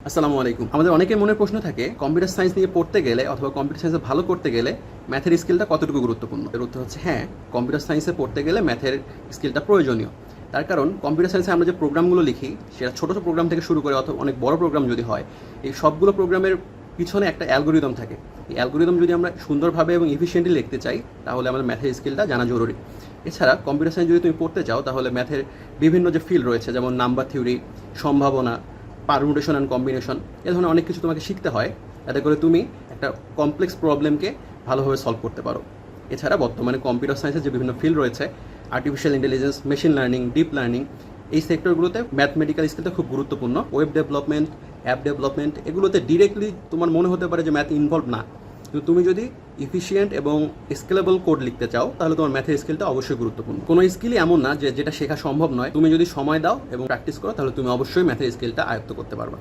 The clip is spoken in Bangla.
আসসালামু আলাইকুম। আমাদের অনেকের মনে প্রশ্ন থাকে কম্পিউটার সায়েন্স নিয়ে পড়তে গেলে অথবা কম্পিউটার সায়েন্সে ভালো করতে গেলে ম্যাথের স্কিলটা কতটুকু গুরুত্বপূর্ণ। এর উত্তর হচ্ছে হ্যাঁ, কম্পিউটার সায়েন্সে পড়তে গেলে ম্যাথের স্কিলটা প্রয়োজনীয়। তার কারণ কম্পিউটার সায়েন্সে আমরা যে প্রোগ্রামগুলো লিখি সেটা ছোটো ছোটো প্রোগ্রাম থেকে শুরু করে অথবা অনেক বড় প্রোগ্রাম যদি হয়, এই সবগুলো প্রোগ্রামের পিছনে একটা অ্যালগোরিদম থাকে। এই অ্যালগোরিদম যদি আমরা সুন্দরভাবে এবং এফিশিয়েন্টলি লিখতে চাই তাহলে আমাদের ম্যাথের স্কিলটা জানা জরুরি। এছাড়া কম্পিউটার সায়েন্স যদি তুমি পড়তে চাও তাহলে ম্যাথের বিভিন্ন যে ফিল্ড রয়েছে যেমন নাম্বার থিওরি, সম্ভাবনা, পারমুটেশন অ্যান্ড কম্বিনেশন, এ ধরনের অনেক কিছু তোমাকে শিখতে হয় যাতে করে তুমি একটা কমপ্লেক্স প্রবলেমকে ভালোভাবে সলভ করতে পারো। এছাড়া বর্তমানে কম্পিউটার সায়েন্সের যে বিভিন্ন ফিল্ড রয়েছে, artificial intelligence, machine learning, deep learning, এই সেক্টরগুলোতে ম্যাথমেটিক্যাল স্কিলটা খুব গুরুত্বপূর্ণ। ওয়েব ডেভেলপমেন্ট, অ্যাপ ডেভেলপমেন্ট, এগুলোতে ডিরেক্টলি তোমার মনে হতে পারে যে ম্যাথ ইনভলভ না, কিন্তু তুমি যদি এফিশিয়েন্ট এবং স্কেলেবল কোড লিখতে চাও তাহলে তোমার ম্যাথের স্কিলটা অবশ্যই গুরুত্বপূর্ণ। কোনো স্কিলই এমন না যে যেটা শেখা সম্ভব নয়। তুমি যদি সময় দাও এবং প্র্যাকটিস করো তাহলে তুমি অবশ্যই ম্যাথের স্কিলটা আয়ত্ত করতে পারবে।